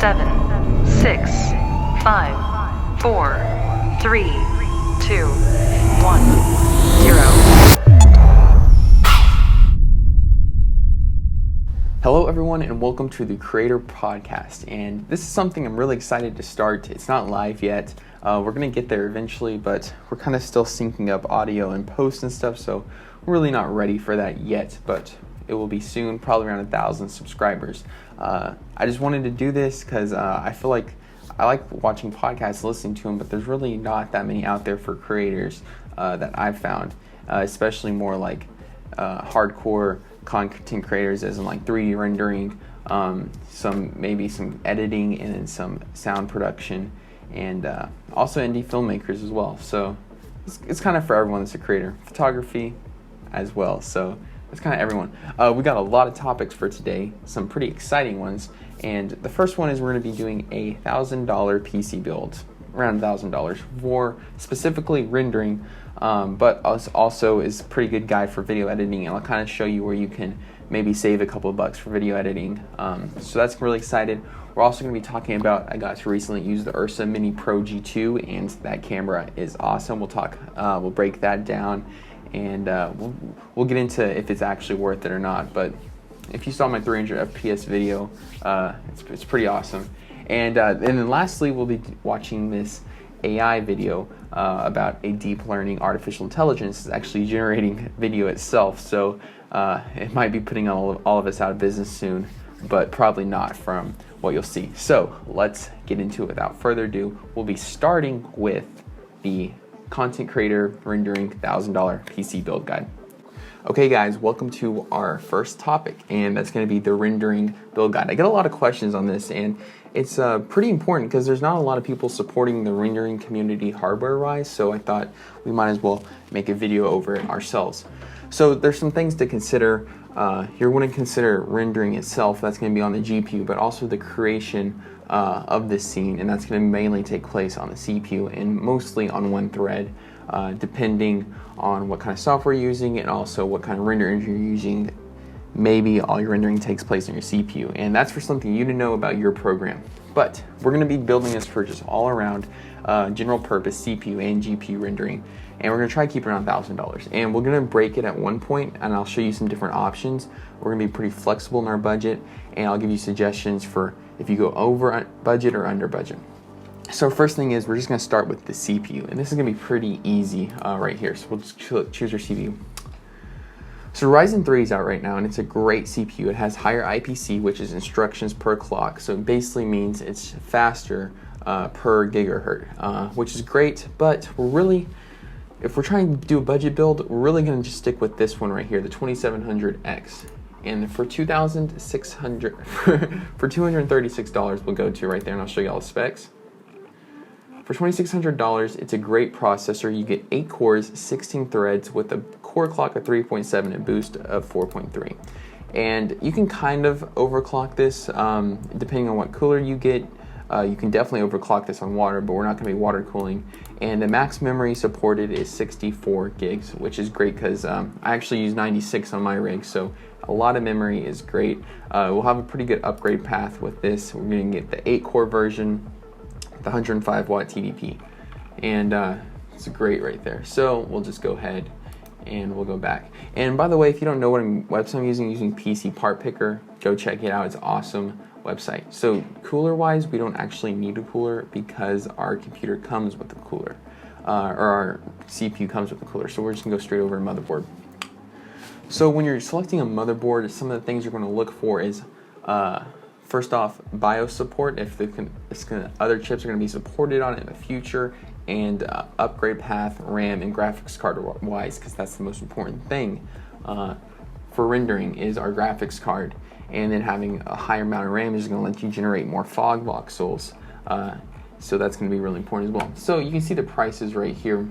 7, 6, 5, 4, 3, 2, 1, 0. Hello everyone and welcome to the Creator Podcast, and this is something I'm really excited to start. It's not live yet. We're going to get there eventually, but we're kind of still syncing up audio and post and stuff, so we're really not ready for that yet, but it will be soon, probably around 1,000 subscribers. I just wanted to do this because I feel like I like watching podcasts, listening to them, but there's really not that many out there for creators that I've found, especially more like hardcore content creators, as in like 3D rendering, some editing, and then some sound production, and also indie filmmakers as well. So it's kind of for everyone that's a creator. Photography as well. So it's kind of everyone. We got a lot of topics for today, some pretty exciting ones. And the first one is we're going to be doing a $1,000 PC build, around $1,000 for specifically rendering, but also is a pretty good guide for video editing, and I'll kind of show you where you can maybe save a couple of bucks for video editing. So that's really excited. We're also going to be talking about, I got to recently use the Ursa Mini Pro G2, and that camera is awesome. We'll break that down, and we'll get into if it's actually worth it or not. But if you saw my 300 FPS video, it's pretty awesome. And then lastly, we'll be watching this AI video about a deep learning artificial intelligence is actually generating video itself. So it might be putting all of us out of business soon, but probably not from what you'll see. So let's get into it without further ado. We'll be starting with the content creator rendering $1,000 PC build guide. Okay guys, welcome to our first topic, and that's going to be the rendering build guide. I get a lot of questions on this, and it's pretty important because there's not a lot of people supporting the rendering community hardware-wise, so I thought we might as well make a video over it ourselves. So there's some things to consider. You're going to consider rendering itself, that's going to be on the GPU, but also the creation of this scene, and that's going to mainly take place on the CPU and mostly on one thread, depending on what kind of software you're using and also what kind of render engine you're using. Maybe all your rendering takes place on your CPU, and that's for something you to know about your program. But we're going to be building this for just all around general purpose CPU and GPU rendering, and we're going to try to keep it around $1,000. And we're going to break it at one point, and I'll show you some different options. We're going to be pretty flexible in our budget, and I'll give you suggestions for if you go over budget or under budget. So first thing is we're just going to start with the CPU, and this is going to be pretty easy right here. So we'll just choose your CPU. So Ryzen 3 is out right now, and it's a great CPU. It has higher IPC, which is instructions per clock. So it basically means it's faster per gigahertz, which is great. But if we're trying to do a budget build, we're really going to just stick with this one right here, the 2700X. And for $236, we'll go to right there, and I'll show you all the specs. For $2,600, it's a great processor. You get 8 cores, 16 threads with a core clock of 3.7 and boost of 4.3. And you can kind of overclock this depending on what cooler you get. You can definitely overclock this on water, but we're not going to be water cooling. And the max memory supported is 64 gigs, which is great because I actually use 96 on my rig, so a lot of memory is great. We'll have a pretty good upgrade path with this. We're going to get the 8-core version, the 105 watt TDP, and it's great right there. So we'll just go ahead and we'll go back. And by the way, if you don't know what website I'm using PC Part Picker, go check it out. It's an awesome website. So cooler wise, we don't actually need a cooler because our computer comes with a cooler, or our CPU comes with a cooler. So we're just gonna go straight over to motherboard. So when you're selecting a motherboard, some of the things you're going to look for is first off, BIOS support, if other chips are going to be supported on it in the future, and upgrade path, RAM, and graphics card wise, because that's the most important thing for rendering is our graphics card. And then having a higher amount of RAM is going to let you generate more fog voxels, so that's going to be really important as well. So you can see the prices right here,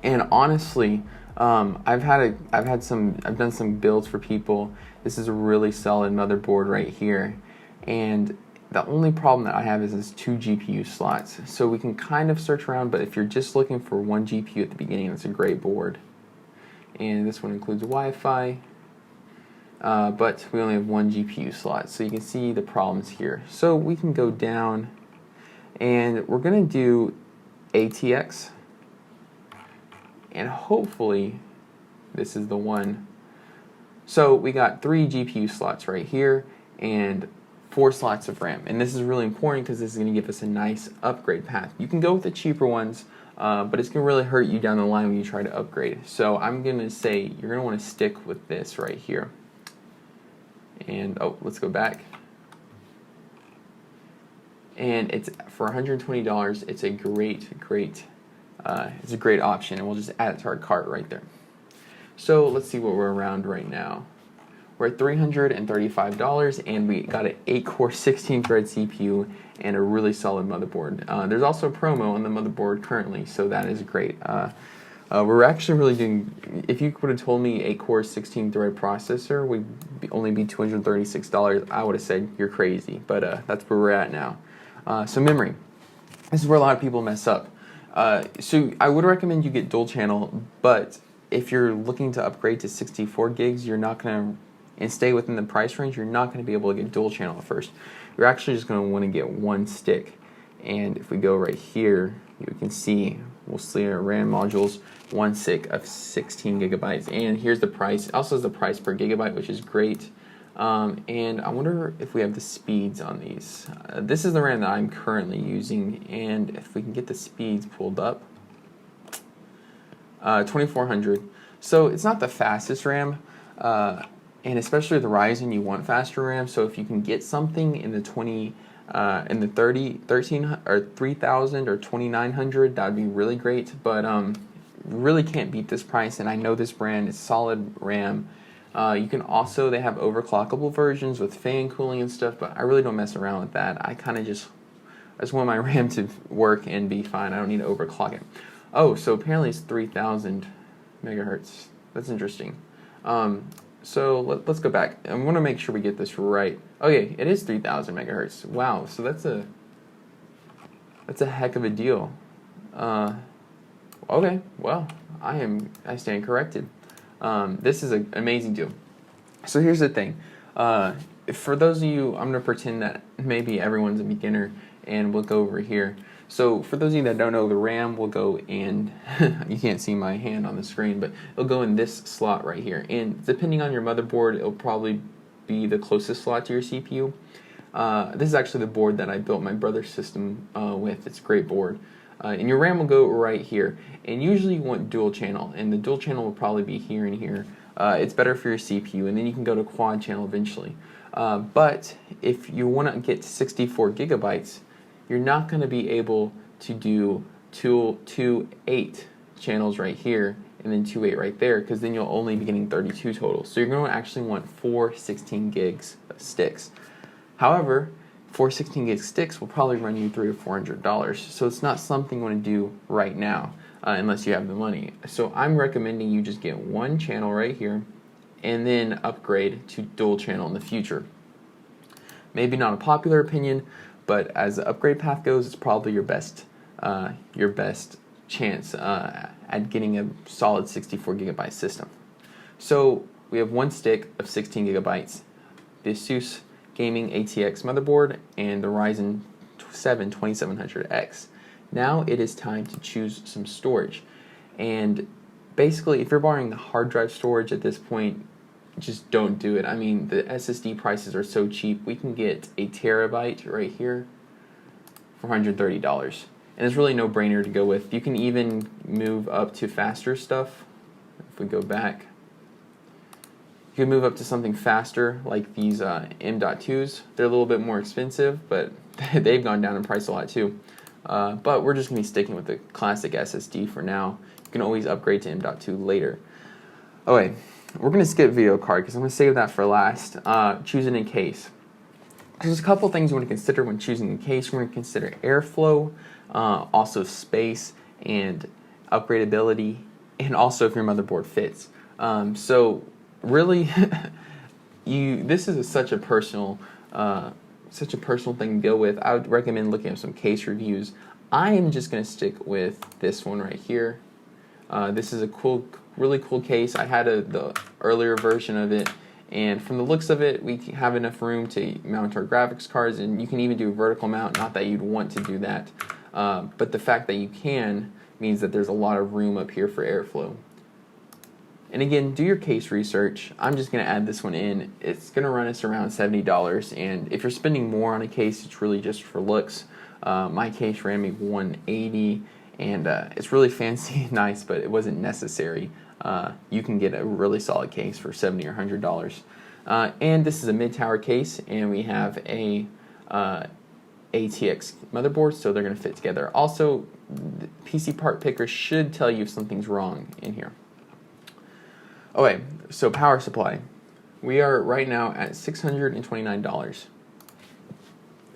and honestly, I've done some builds for people. This is a really solid motherboard right here, and the only problem that I have is this 2 GPU slots. So we can kind of search around, but if you're just looking for 1 GPU at the beginning, that's a great board. And this one includes Wi-Fi, but we only have one GPU slot, so you can see the problems here. So we can go down, and we're going to do ATX, and hopefully this is the one. So we got 3 GPU slots right here, and 4 slots of RAM, and this is really important because this is going to give us a nice upgrade path. You can go with the cheaper ones, but it's going to really hurt you down the line when you try to upgrade. So I'm going to say you're going to want to stick with this right here. And let's go back. And it's for $120. It's a great it's a great option, and we'll just add it to our cart right there. So let's see what we're around right now. We're at $335, and we got an 8-core 16-thread CPU and a really solid motherboard. There's also a promo on the motherboard currently, so that is great. We're actually really doing, if you would have told me 8-core 16-thread processor would only be $236, I would have said you're crazy, but that's where we're at now. So memory, this is where a lot of people mess up. So I would recommend you get dual channel, but if you're looking to upgrade to 64 gigs, you're not going to, and stay within the price range, you're not going to be able to get dual channel at first. You're actually just going to want to get one stick. And if we go right here, you can see, we'll see our RAM modules, one stick of 16 gigabytes. And here's the price. It also has the price per gigabyte, which is great. And I wonder if we have the speeds on these. This is the RAM that I'm currently using, and if we can get the speeds pulled up, 2400. So it's not the fastest RAM, and especially with the Ryzen, you want faster RAM. So if you can get something in the 13 or 3000 or 2900, that would be really great. But really can't beat this price, and I know this brand is solid RAM. You can also, they have overclockable versions with fan cooling and stuff, but I really don't mess around with that. I kind of just want my RAM to work and be fine. I don't need to overclock it. Oh, so apparently it's 3000 megahertz. That's interesting. So let's go back. I want to make sure we get this right. Oh yeah, it is 3000 megahertz. Wow, so that's a heck of a deal. Okay, well, I stand corrected. This is an amazing deal. So here's the thing. For those of you, I'm going to pretend that maybe everyone's a beginner, and we'll go over here. So for those of you that don't know, the RAM will go in, you can't see my hand on the screen, but it'll go in this slot right here. And depending on your motherboard, it'll probably be the closest slot to your CPU. This is actually the board that I built my brother's system with. It's a great board. And your RAM will go right here. And usually you want dual channel, and the dual channel will probably be here and here. It's better for your CPU, and then you can go to quad channel eventually. But if you want to get to 64 gigabytes, you're not going to be able to do two 8 channels right here and then 2 8 right there, because then you'll only be getting 32 total. So you're going to actually want 4 16 gigs of sticks. However, 4 16 gig sticks will probably run you $300 or $400. So it's not something you want to do right now unless you have the money. So I'm recommending you just get one channel right here and then upgrade to dual channel in the future. Maybe not a popular opinion, but as the upgrade path goes, it's probably your best chance at getting a solid 64 gigabyte system. So we have one stick of 16 gigabytes, the ASUS Gaming ATX motherboard, and the Ryzen 7 2700X. Now it is time to choose some storage. And basically, if you're borrowing the hard drive storage at this point, just don't do it. I mean, the SSD prices are so cheap. We can get a terabyte right here for $130. And it's really no brainer to go with. You can even move up to faster stuff. If we go back, you can move up to something faster like these M.2s. They're a little bit more expensive, but they've gone down in price a lot too. But we're just going to be sticking with the classic SSD for now. You can always upgrade to M.2 later. Okay, we're going to skip video card because I'm going to save that for last. Choosing a case. There's a couple things you want to consider when choosing a case. We're going to consider airflow, also space, and upgradability, and also if your motherboard fits. So really, this is such a personal thing to go with. I would recommend looking at some case reviews. I am just going to stick with this one right here. This is a really cool case. I had the earlier version of it, And from the looks of it, we have enough room to mount our graphics cards, and you can even do a vertical mount, not that you'd want to do that. But the fact that you can means that there's a lot of room up here for airflow. And again, do your case research. I'm just going to add this one in. It's going to run us around $70, and if you're spending more on a case, it's really just for looks. My case ran me $180, and it's really fancy and nice, but it wasn't necessary. You can get a really solid case for $70 or $100. And this is a mid-tower case, and we have a ATX motherboard, so they're going to fit together. Also, the PC part picker should tell you if something's wrong in here. Okay, so power supply. We are right now at $629.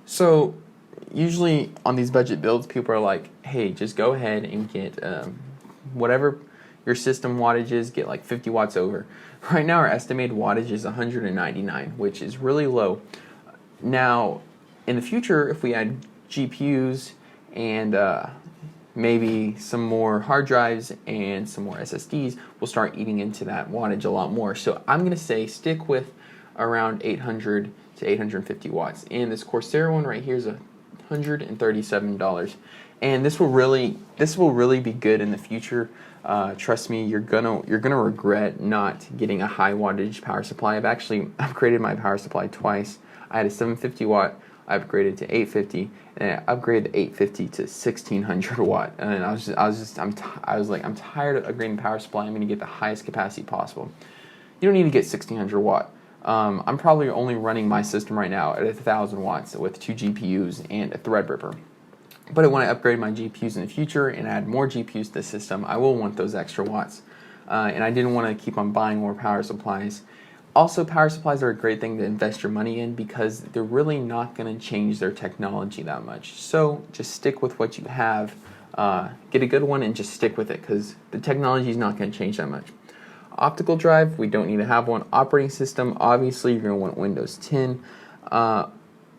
So usually on these budget builds, people are like, hey, just go ahead and get whatever your system wattage is, get like 50 watts over. Right now our estimated wattage is 199, which is really low. Now, in the future, if we add GPUs and maybe some more hard drives and some more SSDs, we'll start eating into that wattage a lot more. So I'm going to say stick with around 800 to 850 watts. And this Corsair one right here is $137. And this will really be good in the future. Trust me, you're gonna regret not getting a high wattage power supply. I've actually upgraded my power supply twice. I had a 750 watt. I upgraded to 850, and I upgraded the 850 to 1600 watt. And I was like, I'm tired of upgrading the power supply. I'm going to get the highest capacity possible. You don't need to get 1600 watt. I'm probably only running my system right now at 1000 watts with 2 GPUs and a Threadripper. But when I upgrade my GPUs in the future and add more GPUs to the system, I will want those extra watts. And I didn't want to keep on buying more power supplies. Also, power supplies are a great thing to invest your money in because they're really not going to change their technology that much. So just stick with what you have. Get a good one and just stick with it because the technology is not going to change that much. Optical drive, we don't need to have one. Operating system, obviously you're going to want Windows 10.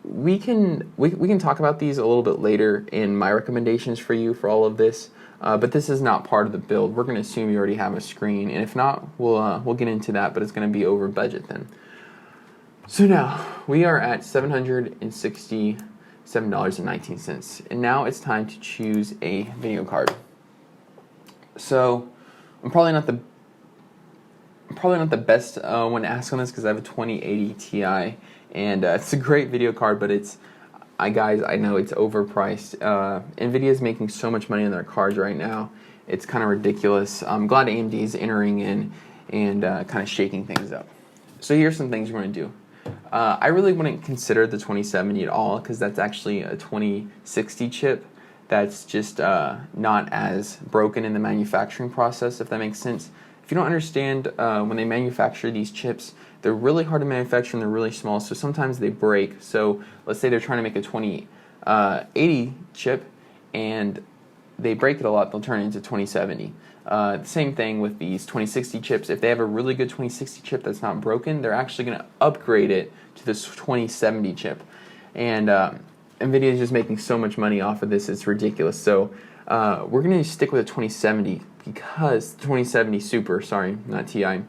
We can talk about these a little bit later in my recommendations for you for all of this. But this is not part of the build. We're going to assume you already have a screen, and if not, we'll get into that, but it's going to be over budget then. So now, we are at $767.19, and now it's time to choose a video card. So, I'm probably not the best one to ask on this because I have a 2080 Ti, and it's a great video card, but guys, I know it's overpriced. NVIDIA is making so much money on their cards right now. It's kind of ridiculous. I'm glad AMD is entering in and kind of shaking things up. So here's some things we're going to do. I really wouldn't consider the 2070 at all because that's actually a 2060 chip that's just not as broken in the manufacturing process, if that makes sense. If you don't understand, when they manufacture these chips, they're really hard to manufacture and they're really small, so sometimes they break. So let's say they're trying to make a 2080 chip and they break it a lot, they'll turn it into 2070. The same thing with these 2060 chips. If they have a really good 2060 chip that's not broken, they're actually going to upgrade it to this 2070 chip. And NVIDIA is just making so much money off of this, it's ridiculous. So we're going to stick with a 2070 because 2070 Super, sorry, not Ti,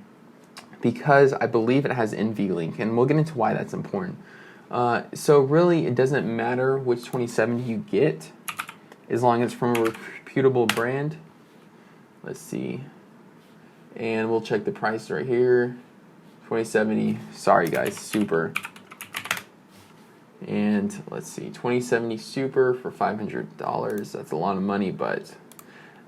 because I believe it has NVLink, and we'll get into why that's important. So really, it doesn't matter which 2070 you get, as long as it's from a reputable brand. Let's see, and we'll check the price right here. 2070, sorry guys, Super. And let's see, 2070 Super for $500. That's a lot of money, but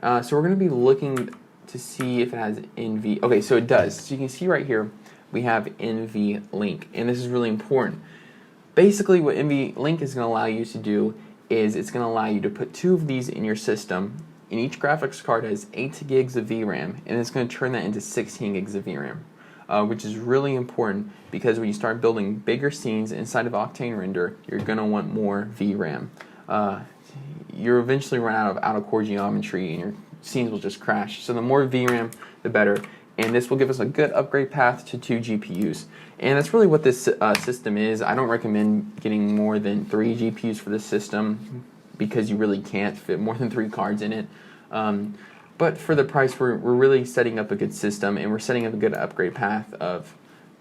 so we're going to be looking to see if it has NV. Okay, so it does. So you can see right here we have NVLink, and this is really important. Basically, what NVLink is going to allow you to do is it's going to allow you to put 2 of these in your system, and each graphics card has 8 gigs of VRAM, and it's going to turn that into 16 gigs of VRAM, which is really important because when you start building bigger scenes inside of Octane Render, you're going to want more VRAM. You'll eventually run out of core geometry, and your scenes will just crash. So the more VRAM, the better. And this will give us a good upgrade path to 2 GPUs. And that's really what this system is. I don't recommend getting more than 3 GPUs for this system because you really can't fit more than 3 cards in it. But for the price, we're really setting up a good system, and we're setting up a good upgrade path of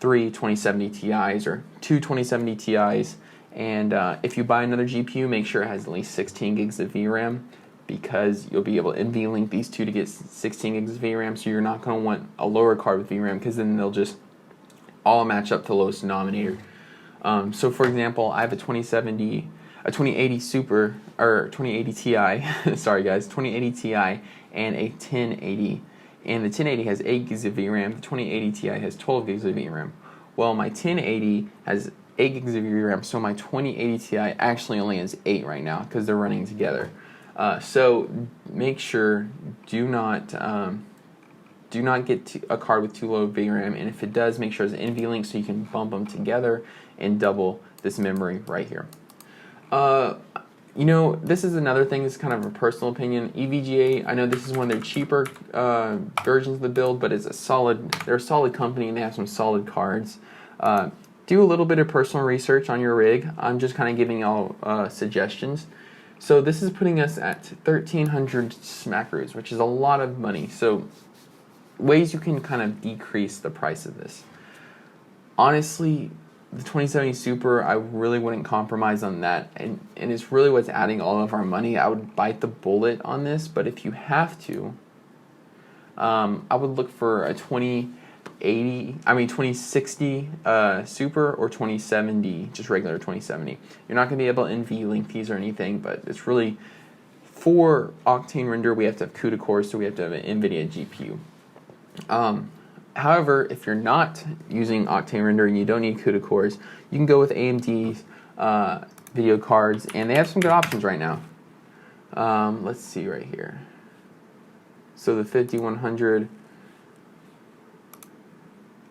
3 2070 Ti's or 2 2070 Ti's. And if you buy another GPU, make sure it has at least 16 gigs of VRAM, because you'll be able to NVLink these two to get 16 gigs of VRAM. So you're not going to want a lower card with VRAM, because then they'll just all match up to the lowest denominator. So for example, I have a 2080 Super, or 2080 Ti, sorry guys, 2080 Ti and a 1080. And the 1080 has 8 gigs of VRAM, the 2080 Ti has 12 gigs of VRAM. Well, my 1080 has 8 gigs of VRAM, so my 2080 Ti actually only has 8 right now, because they're running together. So make sure, do not get a card with too low VRAM, and if it does, make sure it's NVLink so you can bump them together and double this memory right here. This is another thing that's kind of a personal opinion. EVGA, I know this is one of their cheaper versions of the build, but they're a solid company and they have some solid cards. Do a little bit of personal research on your rig. I'm just kind of giving y'all suggestions. So this is putting us at 1,300 smackaroos, which is a lot of money. So ways you can kind of decrease the price of this. Honestly, the 2070 Super, I really wouldn't compromise on that, and it's really what's adding all of our money. I would bite the bullet on this, but if you have to, I would look for a 2060 Super or 2070, just regular 2070. You're not going to be able to NVLink these or anything, but it's really, for Octane Render, we have to have CUDA cores, so we have to have an NVIDIA GPU. However, if you're not using Octane Render and you don't need CUDA cores, you can go with AMD's video cards, and they have some good options right now. Let's see right here. So the 5100,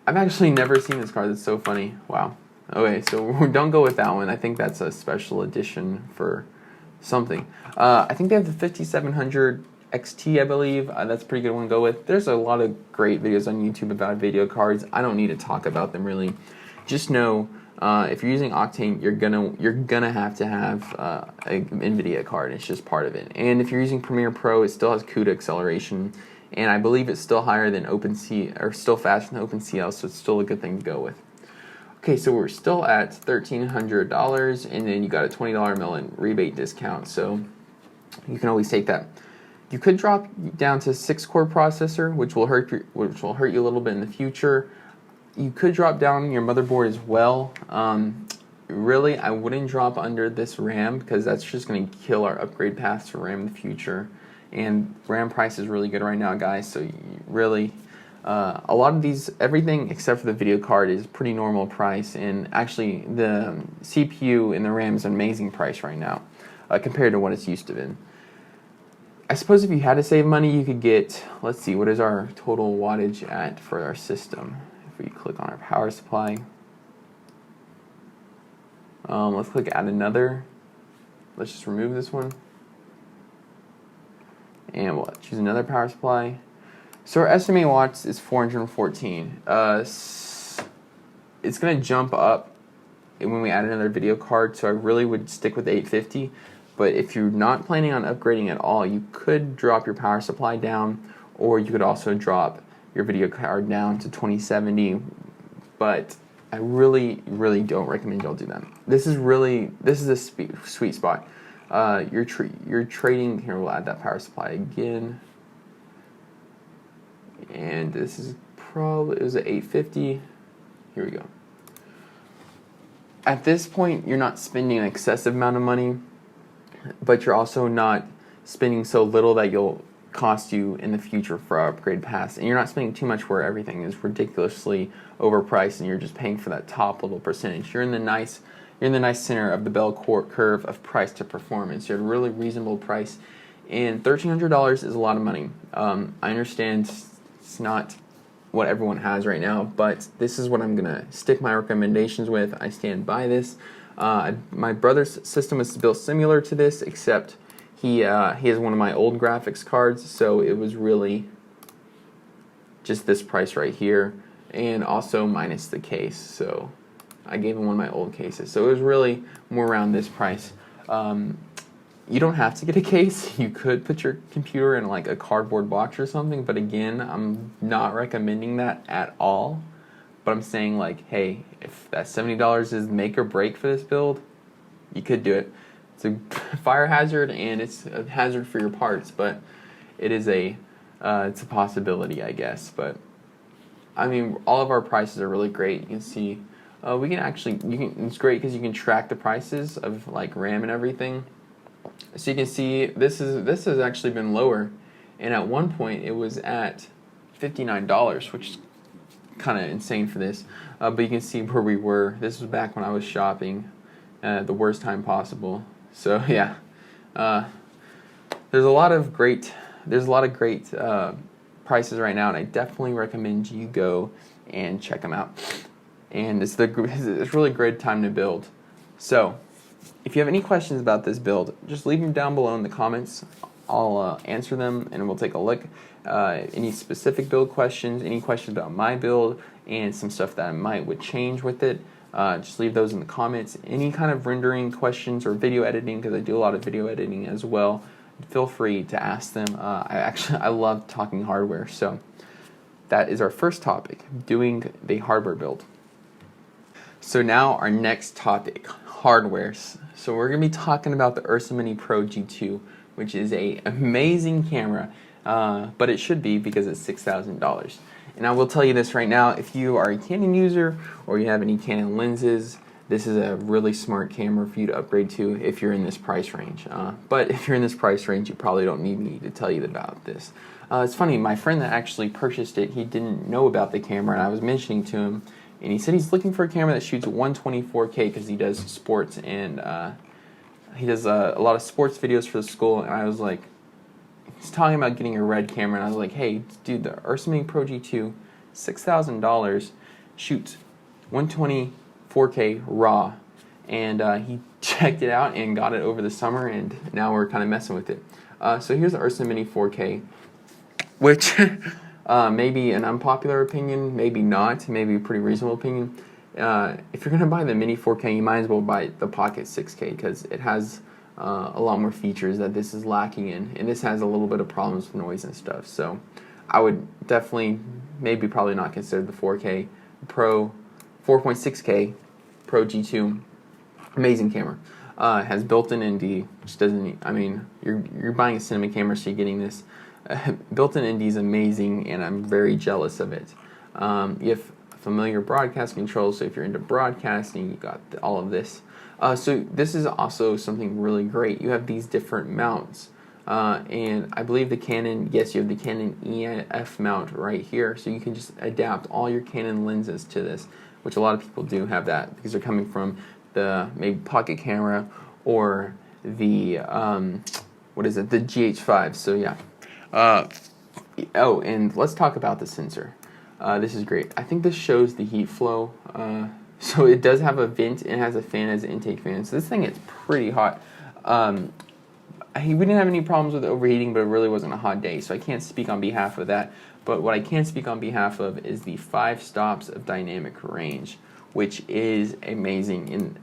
I've actually never seen this card. That's so funny. Wow. Okay, so don't go with that one. I think that's a special edition for something. I think they have the 5700 XT, I believe. That's a pretty good one to go with. There's a lot of great videos on YouTube about video cards. I don't need to talk about them really. Just know if you're using Octane, you're gonna have to have a NVIDIA card. It's just part of it. And if you're using Premiere Pro, it still has CUDA acceleration, and I believe it's still higher than OpenCL, or still faster than OpenCL, so it's still a good thing to go with. Okay, so we're still at $1,300, and then you got a $20 mail-in rebate discount, so you can always take that. You could drop down to 6-core processor, which will hurt you a little bit in the future. You could drop down your motherboard as well. Really, I wouldn't drop under this RAM, because that's just going to kill our upgrade paths for RAM in the future. And RAM price is really good right now, guys. So really, a lot of these, everything except for the video card is pretty normal price. And actually, the CPU and the RAM is an amazing price right now compared to what it's used to be. I suppose if you had to save money, you could get, let's see, what is our total wattage at for our system? If we click on our power supply, let's click add another. Let's just remove this one. And we'll choose another power supply. So our estimated watts is 414. It's going to jump up when we add another video card, so I really would stick with 850. But if you're not planning on upgrading at all, you could drop your power supply down, or you could also drop your video card down to 2070. But I really, really don't recommend y'all do that. This is a sweet spot. You're trading, here we'll add that power supply again. And this is probably, it was at 850. Here we go. At this point, you're not spending an excessive amount of money, but you're also not spending so little that you'll cost you in the future for our upgrade pass. And you're not spending too much where everything is ridiculously overpriced and you're just paying for that top little percentage. You're in the nice center of the bell curve of price to performance. You're at a really reasonable price, and $1,300 is a lot of money. I understand it's not what everyone has right now, but this is what I'm gonna stick my recommendations with. I stand by this. My brother's system is built similar to this, except he has one of my old graphics cards, so it was really just this price right here, and also minus the case. So I gave him one of my old cases, so it was really more around this price. You don't have to get a case. You could put your computer in like a cardboard box or something, but again, I'm not recommending that at all. but I'm saying like, hey, if that $70 is make or break for this build, you could do it. It's a fire hazard and it's a hazard for your parts, but it is it's a possibility, I guess. But I mean, all of our prices are really great. You can see, it's great because you can track the prices of like RAM and everything. So you can see this has actually been lower, and at one point it was at $59, which is kind of insane for this. But you can see where we were. This was back when I was shopping, the worst time possible. So yeah, there's a lot of great prices right now, and I definitely recommend you go and check them out. And it's really great time to build. So if you have any questions about this build, just leave them down below in the comments. I'll answer them and we'll take a look. Any specific build questions, any questions about my build, and some stuff that I would change with it, just leave those in the comments. Any kind of rendering questions or video editing, because I do a lot of video editing as well, feel free to ask them. I love talking hardware. So that is our first topic, doing the hardware build. So now our next topic, hardware. So we're going to be talking about the Ursa Mini Pro G2, which is an amazing camera, but it should be because it's $6,000. And I will tell you this right now, if you are a Canon user or you have any Canon lenses, this is a really smart camera for you to upgrade to if you're in this price range. But if you're in this price range, you probably don't need me to tell you about this. It's funny, my friend that actually purchased it, he didn't know about the camera, and I was mentioning to him, and he said he's looking for a camera that shoots 124K because he does sports, and he does a lot of sports videos for the school. And I was like, he's talking about getting a red camera, and I was like, hey, dude, the Ursa Mini Pro G2, $6,000, shoots 124K RAW. And he checked it out and got it over the summer, and now we're kind of messing with it. So here's the Ursa Mini 4K, which may be an unpopular opinion, maybe not, maybe a pretty reasonable opinion. If you're going to buy the Mini 4K, you might as well buy the Pocket 6K because it has a lot more features that this is lacking in, and this has a little bit of problems with noise and stuff. So I would definitely, probably not consider the 4K Pro, 4.6K Pro G2. Amazing camera. Has built-in ND, which doesn't, I mean, you're buying a cinema camera, so you're getting this. Built-in ND is amazing, and I'm very jealous of it. You have familiar broadcast controls, so if you're into broadcasting, you got all of this. So this is also something really great. You have these different mounts, and I believe the Canon, yes, you have the Canon EF mount right here, so you can just adapt all your Canon lenses to this, which a lot of people do have that because they're coming from the maybe pocket camera or the the GH5. So yeah. Oh, and let's talk about the sensor. This is great. I think this shows the heat flow. So it does have a vent and it has a fan as an intake fan. So this thing is pretty hot. We didn't have any problems with overheating, but it really wasn't a hot day, so I can't speak on behalf of that. But what I can speak on behalf of is the 5 stops of dynamic range, which is amazing.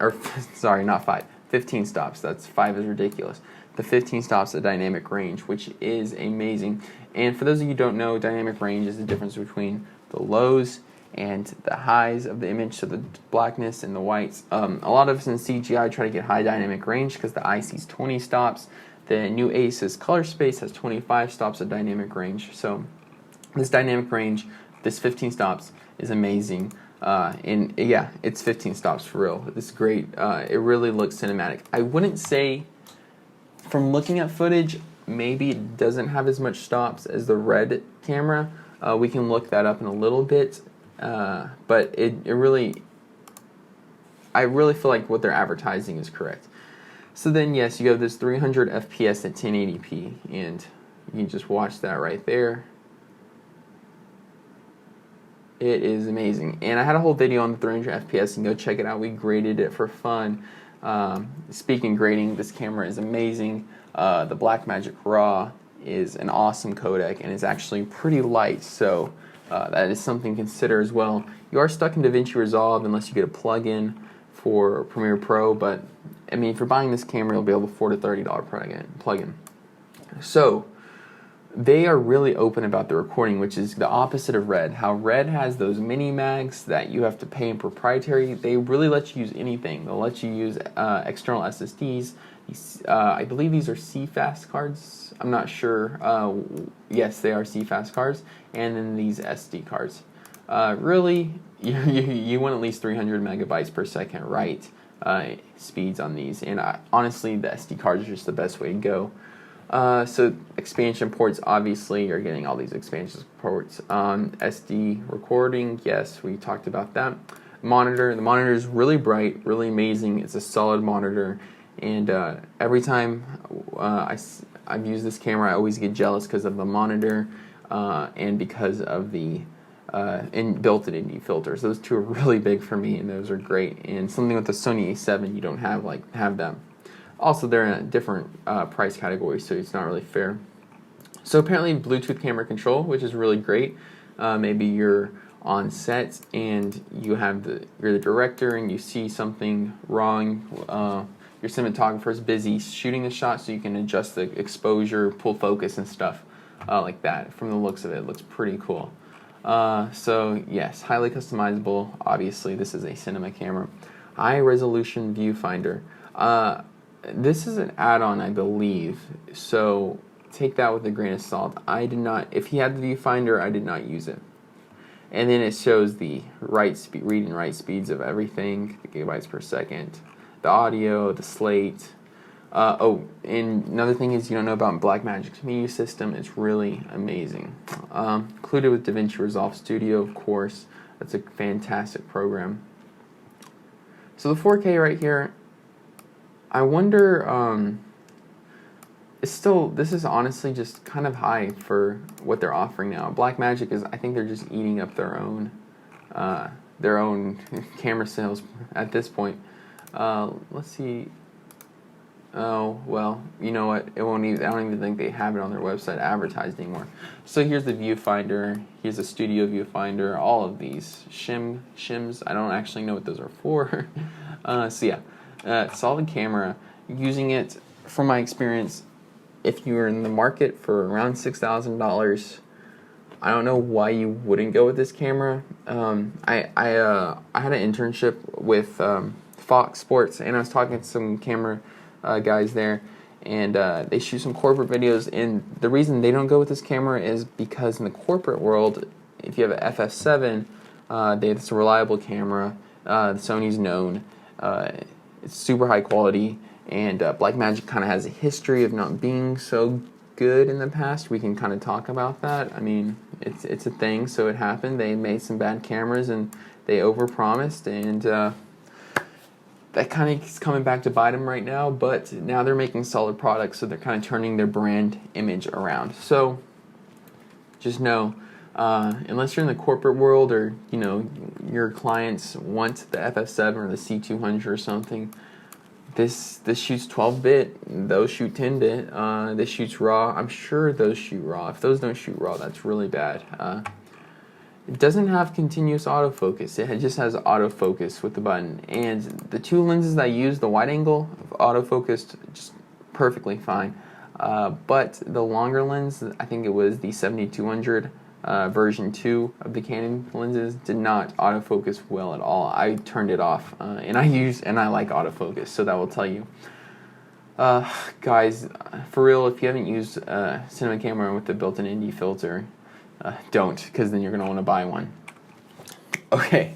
Sorry, not 5, 15 stops. That's 5 is ridiculous. The 15 stops of dynamic range, which is amazing. And for those of you who don't know, dynamic range is the difference between the lows and the highs of the image, so the blackness and the whites. A lot of us in CGI try to get high dynamic range because the eye sees 20 stops. The new Asus Color Space has 25 stops of dynamic range. So this dynamic range, this 15 stops, is amazing. And yeah, it's 15 stops for real. It's great. It really looks cinematic. I wouldn't say, from looking at footage, maybe it doesn't have as much stops as the Red camera. We can look that up in a little bit. But I really feel like what they're advertising is correct. So then, yes, you have this 300 FPS at 1080p, and you can just watch that right there. It is amazing. And I had a whole video on the 300 FPS, and go check it out. We graded it for fun. Speaking grading, this camera is amazing. The Blackmagic RAW is an awesome codec, and it's actually pretty light, so that is something to consider as well. You are stuck in DaVinci Resolve unless you get a plug-in for Premiere Pro, but I mean, if you're buying this camera, you'll be able to afford a $30 plug-in. So they are really open about the recording, which is the opposite of Red. How Red has those mini mags that you have to pay in proprietary, they really let you use anything. They'll let you use external SSDs. I believe these are CFast cards. I'm not sure. Yes, they are CFast cards. And then these SD cards. Really, you want at least 300 megabytes per second write speeds on these. And honestly, the SD cards are just the best way to go. So expansion ports, obviously, you're getting all these expansion ports. SD recording, yes, we talked about that. Monitor, the monitor is really bright, really amazing. It's a solid monitor, and every time I've used this camera, I always get jealous because of the monitor and because of the built-in ND filters. Those two are really big for me, and those are great. And something with the Sony A7, you don't have them. Also, they're in a different price category, so it's not really fair. So apparently Bluetooth camera control, which is really great. Maybe you're on set and you're the director and you see something wrong. Your cinematographer is busy shooting the shot, so you can adjust the exposure, pull focus, and stuff like that. From the looks of it, it looks pretty cool. So yes, highly customizable. Obviously, this is a cinema camera. High resolution viewfinder. This is an add-on, I believe, so take that with a grain of salt. I did not, if he had the viewfinder, I did not use it. And then it shows the read and write speeds of everything, the gigabytes per second, the audio, the slate. And another thing is, you don't know about Blackmagic's media system. It's really amazing. Included with DaVinci Resolve Studio, of course. That's a fantastic program. So the 4K right here, I wonder, this is honestly just kind of high for what they're offering now. Blackmagic I think they're just eating up their own camera sales at this point. Let's see. Oh, well, you know what? I don't even think they have it on their website advertised anymore. So here's the viewfinder. Here's a studio viewfinder. All of these. Shims. I don't actually know what those are for. So yeah. Solid camera. Using it, from my experience, if you were in the market for around $6,000, I don't know why you wouldn't go with this camera. I had an internship with Fox Sports, and I was talking to some camera guys there, and they shoot some corporate videos. And the reason they don't go with this camera is because in the corporate world, if you have an FF7, it's a reliable camera. Sony's known. It's super high quality, and Blackmagic kind of has a history of not being so good in the past. We can kind of talk about that. I mean, it's a thing, so it happened. They made some bad cameras, and they overpromised, and that kind of is coming back to bite them right now, but now they're making solid products, so they're kind of turning their brand image around. So just know, unless you're in the corporate world, or your clients want the FF7 or the C200 or something, this shoots 12-bit, those shoot 10-bit, this shoots RAW. I'm sure those shoot RAW. If those don't shoot RAW, that's really bad. It doesn't have continuous autofocus. It just has autofocus with the button. And the two lenses that I use, the wide angle autofocused just perfectly fine. But the longer lens, I think it was the 7200 version 2 of the Canon lenses, did not autofocus well at all. I turned it off, and I like autofocus, so that will tell you. Guys, for real, if you haven't used a cinema camera with the built-in ND filter, don't, because then you're going to want to buy one. Okay,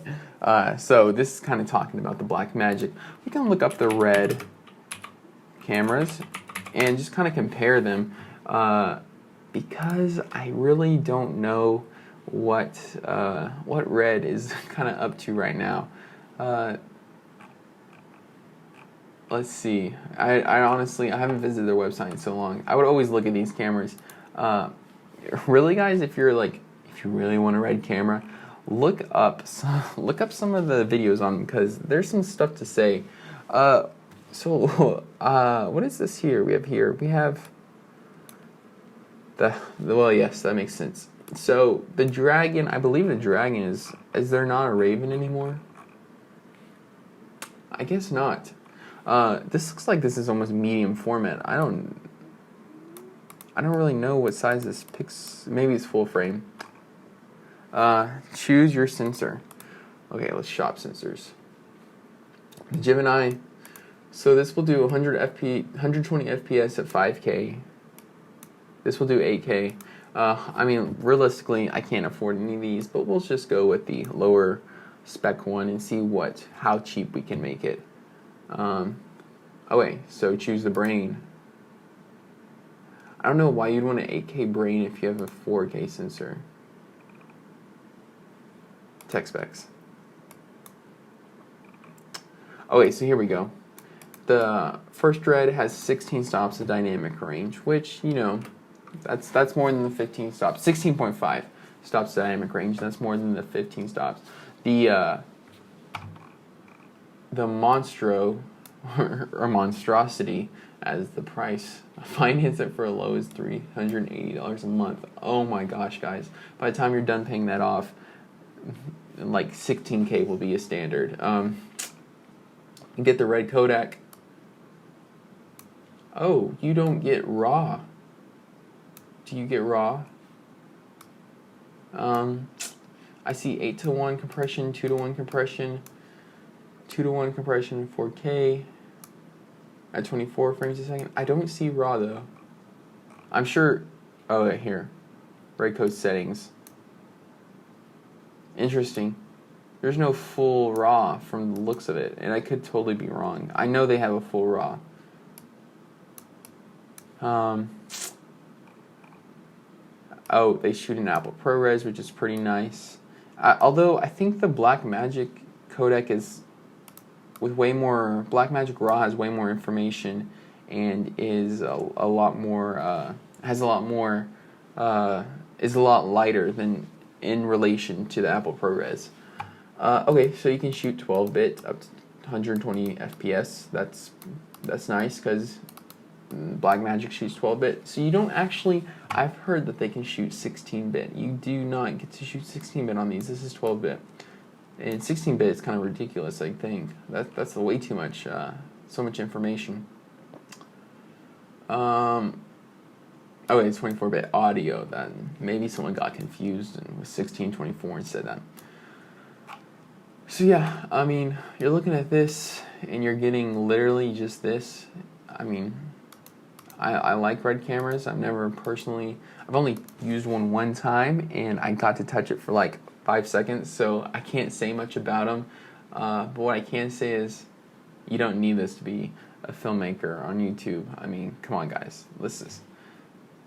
so this is kind of talking about the Blackmagic. We can look up the Red cameras and just kind of compare them, because I really don't know what Red is kind of up to right now. Let's see. I honestly, I haven't visited their website in so long. I would always look at these cameras. Really, guys, if you really want a Red camera, look up some of the videos on them, because there's some stuff to say. What is this here? We have well, yes, that makes sense. So the Dragon, I believe the Dragon is there not a Raven anymore? I guess not. This looks like this is almost medium format. I don't really know what size this picks. Maybe it's full frame. Choose your sensor. Okay, let's shop sensors. Gemini. So this will do 120 FPS at 5K. This will do 8K. I mean, realistically, I can't afford any of these, but we'll just go with the lower spec one and see how cheap we can make it. Oh wait, so choose the brain. I don't know why you'd want an 8K brain if you have a 4K sensor. Tech specs. Oh wait, so here we go. The first red has 16 stops of dynamic range, which, you know, that's more than the 15 stops. 16.5 stops of dynamic range. That's more than the 15 stops. The Monstro or Monstrosity, as the price, finance it for a low is $380 a month. Oh my gosh, guys! By the time you're done paying that off, like 16K will be a standard. You get the red Kodak. Oh, you don't get RAW. Do you get RAW? I see 8:1 compression, 2:1 compression, 2:1 compression, 4K at 24 frames a second. I don't see RAW though. I'm sure. Oh, right here. Red code settings. Interesting. There's no full RAW from the looks of it, and I could totally be wrong. I know they have a full RAW. Oh, they shoot in Apple ProRes, which is pretty nice. Although I think the Blackmagic codec is with way more. Blackmagic RAW has way more information and is a lot more. Has a lot more. Is a lot lighter than in relation to the Apple ProRes. Okay, so you can shoot 12-bit up to 120 FPS. That's nice because Blackmagic shoots 12-bit. So you don't actually. I've heard that they can shoot 16-bit. You do not get to shoot 16-bit on these. This is 12-bit, and 16-bit is kind of ridiculous. I think that's way too much. So much information. Oh, it's 24-bit audio. Then maybe someone got confused and was 1624 and said that. So yeah, I mean, you're looking at this and you're getting literally just this. I mean, I like red cameras. I've only used one time, and I got to touch it for like 5 seconds, so I can't say much about them. But what I can say is, you don't need this to be a filmmaker on YouTube. I mean, come on, guys.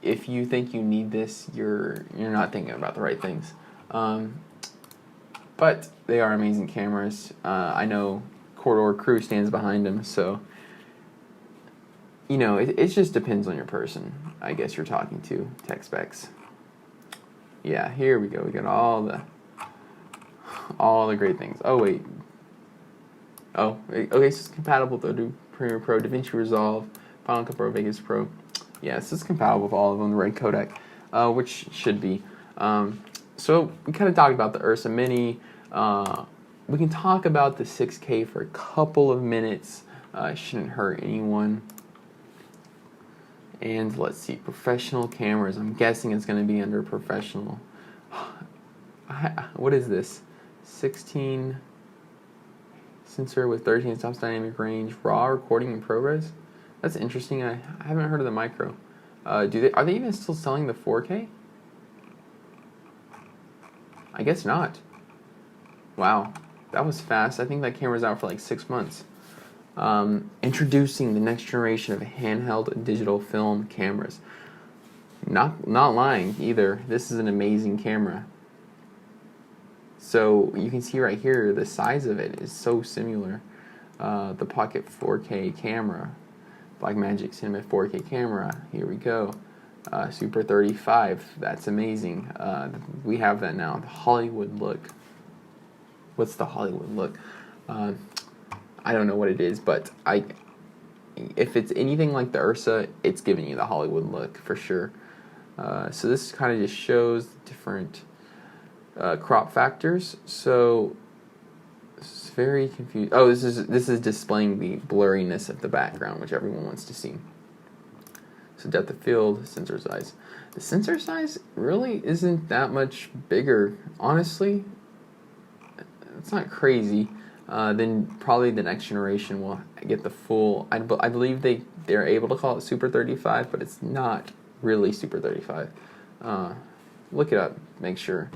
If you think you need this, you're not thinking about the right things. But they are amazing cameras. I know Corridor Crew stands behind them, so you know, it just depends on your person, I guess you're talking to. Tech specs. Yeah, here we go. We got all the great things. Oh, wait. Oh, okay, so it's compatible with Adobe Premiere Pro, DaVinci Resolve, Final Cut Pro, Vegas Pro. Yeah, so it's compatible with all of them, the red codec, which should be. So we kind of talked about the Ursa Mini. We can talk about the 6K for a couple of minutes. It shouldn't hurt anyone. And let's see, professional cameras. I'm guessing it's going to be under professional. What is this? 16 sensor with 13 stops dynamic range, raw recording in ProRes. That's interesting. I haven't heard of the micro. Are they even still selling the 4K? I guess not. Wow, that was fast. I think that camera's out for like 6 months. Introducing the next generation of handheld digital film cameras. Not lying either. This is an amazing camera. So you can see right here the size of it is so similar. The Pocket 4K camera, Blackmagic Cinema 4K camera. Here we go. Super 35. That's amazing. We have that now. The Hollywood look. What's the Hollywood look? I don't know what it is, but if it's anything like the Ursa, it's giving you the Hollywood look for sure. So this kind of just shows the different crop factors. So it's very confused. Oh, this is displaying the blurriness of the background, which everyone wants to see. So depth of field, sensor size. The sensor size really isn't that much bigger. Honestly, it's not crazy. Then probably the next generation will get the full. I believe they're able to call it Super 35, but it's not really Super 35. Look it up, make sure.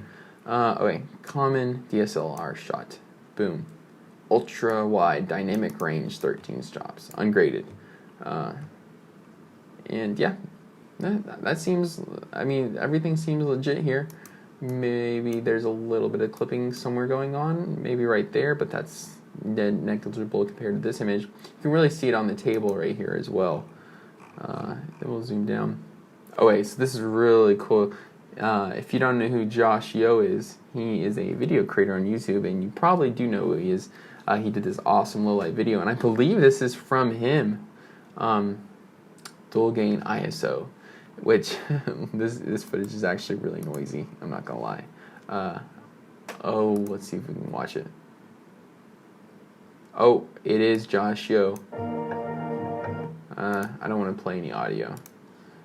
Okay, common DSLR shot. Boom. Ultra wide dynamic range 13 stops, ungraded. And yeah, that seems, I mean, everything seems legit here. Maybe there's a little bit of clipping somewhere going on, maybe right there, but that's negligible compared to this image. You can really see it on the table right here as well. Then we'll zoom down. Oh wait, so this is really cool. If you don't know who Josh Yeo is, he is a video creator on YouTube, and you probably do know who he is. He did this awesome low light video, and I believe this is from him. Dual gain ISO, which this footage is actually really noisy. I'm not gonna lie. Oh, let's see if we can watch it. Oh, it is Josh Yeo. I don't want to play any audio.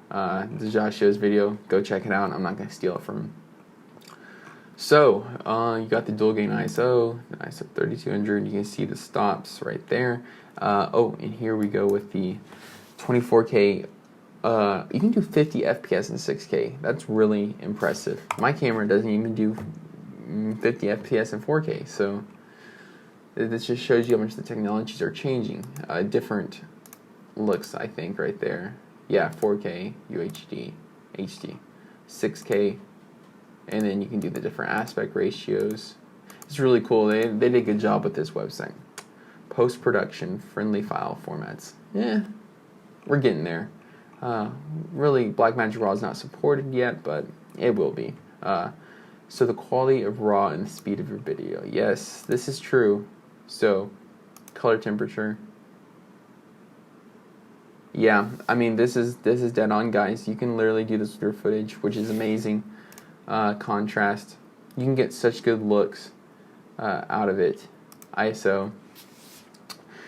This is Josh Yeo's video. Go check it out. I'm not gonna steal it from him. So, you got the dual gain ISO, the ISO 3200. You can see the stops right there. Oh, and here we go with the 24K. You can do 50 FPS in 6K. That's really impressive. My camera doesn't even do 50 FPS in 4K. So, this just shows you how much the technologies are changing. Different looks, I think, right there. Yeah, 4K, UHD, HD, 6K. And then you can do the different aspect ratios. It's really cool. They did a good job with this website. Post-production, friendly file formats. Yeah, we're getting there. Really, Blackmagic RAW is not supported yet, but it will be. So the quality of RAW and the speed of your video. Yes, this is true. So, color temperature. Yeah, I mean, this is dead on, guys. You can literally do this with your footage, which is amazing. Contrast. You can get such good looks out of it. ISO.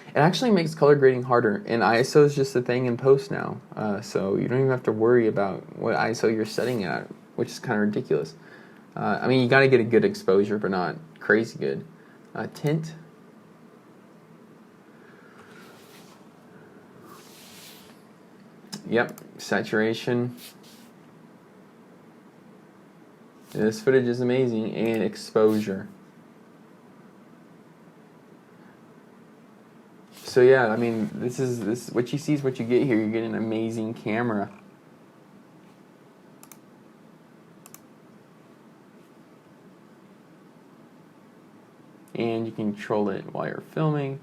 It actually makes color grading harder, and ISO is just a thing in post now. So you don't even have to worry about what ISO you're setting at, which is kind of ridiculous. I mean, you got to get a good exposure, but not crazy good. Tint. Yep, saturation. This footage is amazing, and exposure. So yeah, I mean, this is what you see is what you get here. You get an amazing camera. And you can control it while you're filming.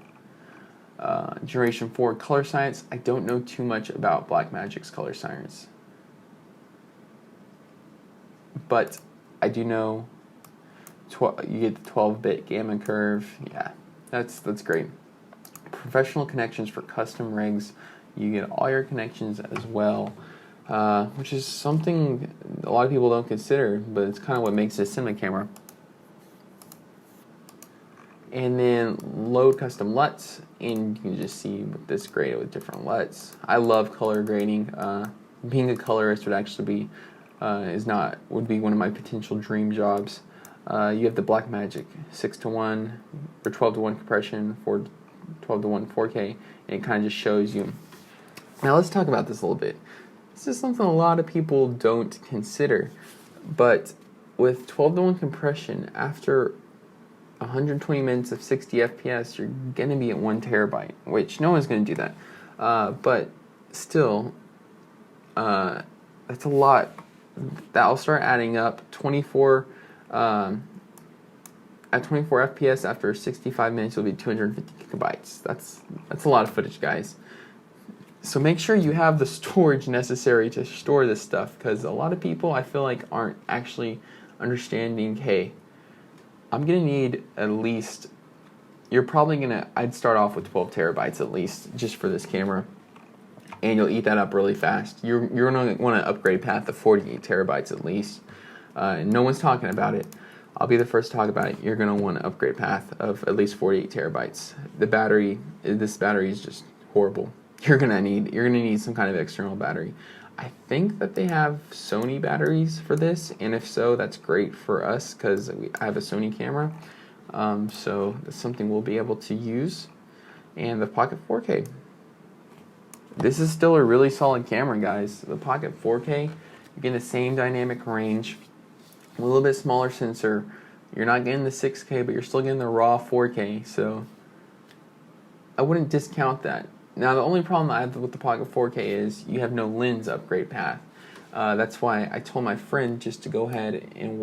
Generation 4 color science. I don't know too much about Blackmagic's color science, but I do know you get the 12-bit gamma curve. Yeah, that's great. Professional connections for custom rigs. You get all your connections as well, which is something a lot of people don't consider, but it's kind of what makes a cinema camera. And then load custom LUTs, and you can just see this grade with different LUTs. I love color grading. Being a colorist would actually be would be one of my potential dream jobs. You have the Blackmagic 6:1 or 12:1 compression for 12:1 4K, and it kind of just shows you. Now let's talk about this a little bit. This is something a lot of people don't consider, but with 12:1 compression, after 120 minutes of 60 FPS, you're going to be at 1 terabyte, which no one's going to do that. But still, that's a lot. That'll start adding up. 24 at 24 FPS after 65 minutes, you'll be 250 gigabytes. That's a lot of footage, guys. So make sure you have the storage necessary to store this stuff, because a lot of people, I feel like, aren't actually understanding, hey, I'm going to need at least, I'd start off with 12 terabytes at least, just for this camera, and you'll eat that up really fast. You're going to want to upgrade path to 48 terabytes at least. No one's talking about it. I'll be the first to talk about it. You're going to want to upgrade path of at least 48 terabytes. This battery is just horrible. you're gonna need some kind of external battery. I think that they have Sony batteries for this, and if so, that's great for us because I have a Sony camera, so that's something we'll be able to use. And the Pocket 4K. This is still a really solid camera, guys. The Pocket 4K, you're getting the same dynamic range, a little bit smaller sensor. You're not getting the 6K, but you're still getting the raw 4K, so I wouldn't discount that. Now, the only problem I have with the Pocket 4K is you have no lens upgrade path. That's why I told my friend just to go ahead and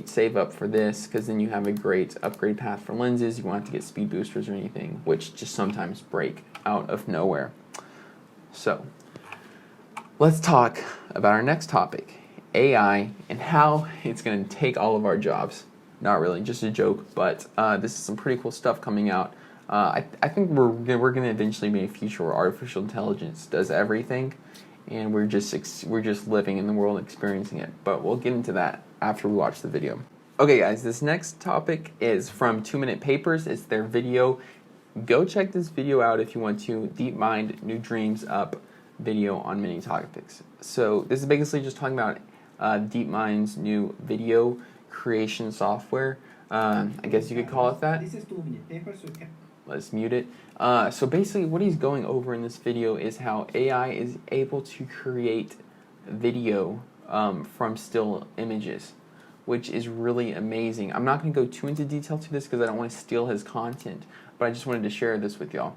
save up for this, because then you have a great upgrade path for lenses. You won't have to get speed boosters or anything, which just sometimes break out of nowhere. So, let's talk about our next topic, AI, and how it's going to take all of our jobs. Not really, just a joke, but this is some pretty cool stuff coming out. I think we're going to eventually be a future where artificial intelligence does everything, and we're just living in the world experiencing it. But we'll get into that after we watch the video. Okay, guys, this next topic is from 2 Minute Papers. It's their video. Go check this video out if you want to. DeepMind New Dreams Up video on many topics. So this is basically just talking about DeepMind's new video creation software. I guess you could call it that. This is 2 Minute Papers. Okay. Let's mute it. So basically what he's going over in this video is how AI is able to create video from still images, which is really amazing. I'm not going to go too into detail to this because I don't want to steal his content, but I just wanted to share this with y'all.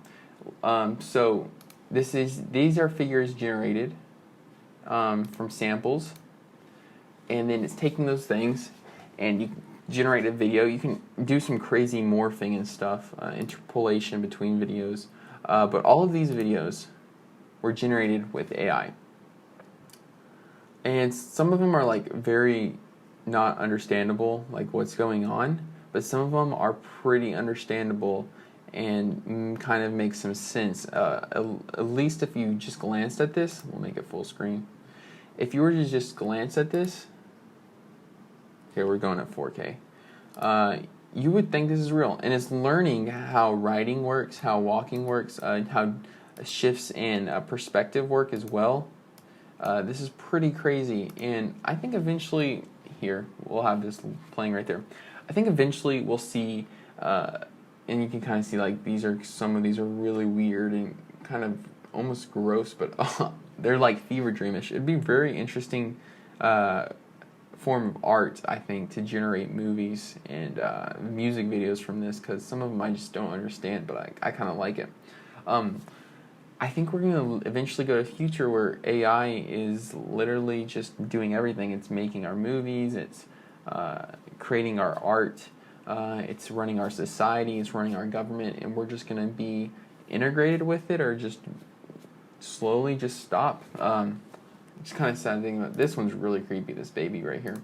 So these are figures generated from samples, and then it's taking those things and you generate a video. You can do some crazy morphing and stuff, interpolation between videos, but all of these videos were generated with AI. And some of them are like very not understandable, like what's going on, but some of them are pretty understandable and kind of make some sense. At least if you just glanced at this, we'll make it full screen. If you were to just glance at this, okay, we're going at 4K. You would think this is real, and it's learning how writing works, how walking works, how shifts and perspective work as well. This is pretty crazy, and I think eventually, here, we'll have this playing right there. I think eventually we'll see, and you can kind of see like some of these are really weird and kind of almost gross, but they're like fever dreamish. It'd be very interesting form of art, I think, to generate movies and music videos from this, because some of them I just don't understand, but I kind of like it. I think we're going to eventually go to a future where AI is literally just doing everything. It's making our movies, it's creating our art, it's running our society, it's running our government, and we're just going to be integrated with it or just slowly just stop. It's kind of sad thing about this one's really creepy, this baby right here.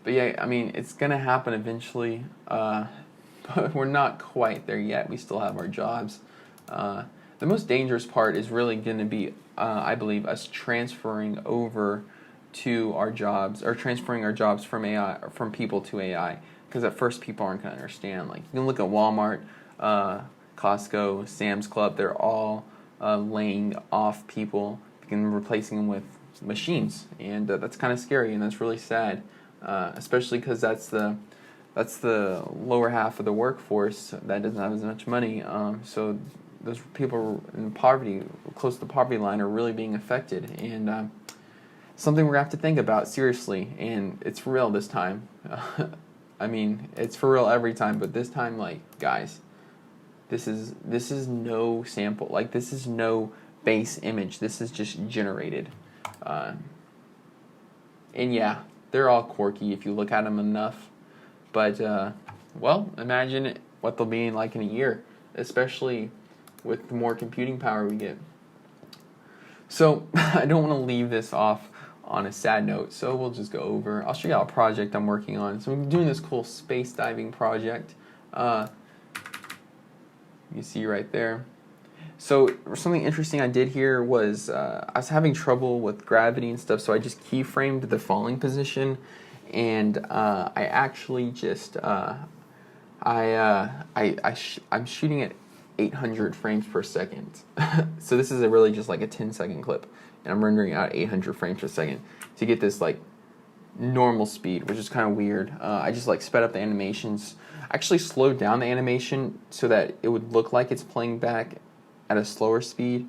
But yeah, I mean, it's going to happen eventually, but we're not quite there yet. We still have our jobs. The most dangerous part is really going to be, I believe, us transferring over to our jobs, or transferring our jobs from AI, or from people to AI. Because at first people aren't going to understand. Like, you can look at Walmart, Costco, Sam's Club. They're all laying off people and replacing them with machines, and that's kind of scary, and that's really sad, especially because that's the lower half of the workforce that doesn't have as much money. So those people in poverty, close to the poverty line, are really being affected, and something we're gonna have to think about seriously. And it's for real this time. I mean, it's for real every time, but this time, like, guys, this is no sample. Like, this is no base image. This is just generated. And yeah, they're all quirky if you look at them enough. But, well, imagine what they'll be like in a year, especially with the more computing power we get. So, I don't want to leave this off on a sad note, so we'll just go over. I'll show you a project I'm working on. So I'm doing this cool space diving project. You see right there. So something interesting I did here was I was having trouble with gravity and stuff, so I just keyframed the falling position, and I actually just I'm shooting it 800 frames per second. So this is really just like a 10-second clip, and I'm rendering out 800 frames per second to get this like normal speed, which is kind of weird. I just like sped up the animations, actually slowed down the animation so that it would look like it's playing back at a slower speed.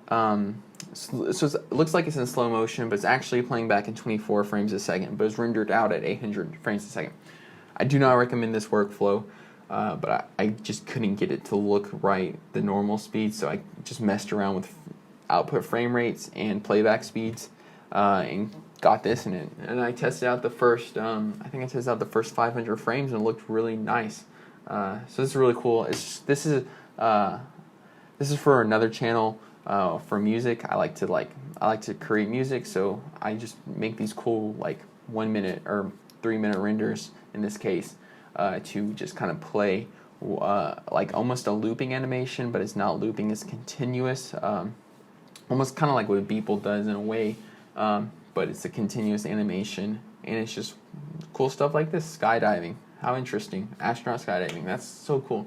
So it looks like it's in slow motion, but it's actually playing back in 24 frames a second, but it's rendered out at 800 frames a second. I do not recommend this workflow, but I just couldn't get it to look right, the normal speed, so I just messed around with output frame rates and playback speeds, and got this in it. And I tested out the first, I think I tested out the first 500 frames, and it looked really nice. So this is really cool. This is for another channel. For music, I like to create music, so I just make these cool like 1 minute or 3 minute renders in this case, to just kind of play like almost a looping animation, but it's not looping, it's continuous, almost kind of like what Beeple does in a way, but it's a continuous animation, and it's just cool stuff like this. Skydiving, how interesting. Astronaut skydiving, that's so cool.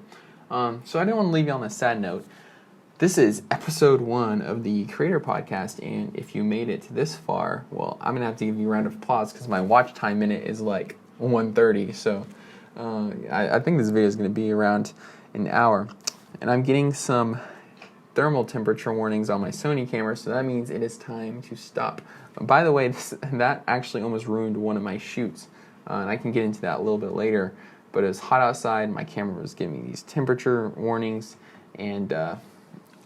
So I didn't want to leave you on a sad note. This is episode 1 of the Creator Podcast, and if you made it this far, well, I'm going to have to give you a round of applause because my watch time minute is like 1:30, so I think this video is going to be around an hour. And I'm getting some thermal temperature warnings on my Sony camera, so that means it is time to stop. By the way, that actually almost ruined one of my shoots, and I can get into that a little bit later, but it was hot outside, my camera was giving me these temperature warnings, and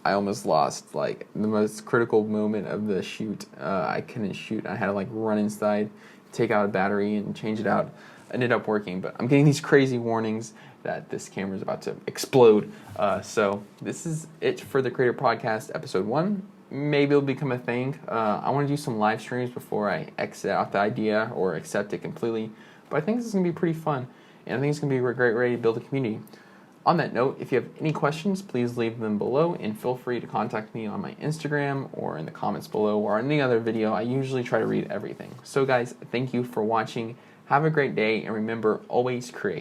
I almost lost like the most critical moment of the shoot. I couldn't shoot. I had to like run inside, take out a battery, and change it out. Ended up working, but I'm getting these crazy warnings that this camera is about to explode. So this is it for the Creator Podcast episode 1. Maybe it'll become a thing. I want to do some live streams before I exit out the idea or accept it completely. But I think this is going to be pretty fun, and I think it's going to be a great way to build a community. On that note, if you have any questions, please leave them below, and feel free to contact me on my Instagram or in the comments below or any other video. I usually try to read everything. So guys, thank you for watching. Have a great day, and remember, always create.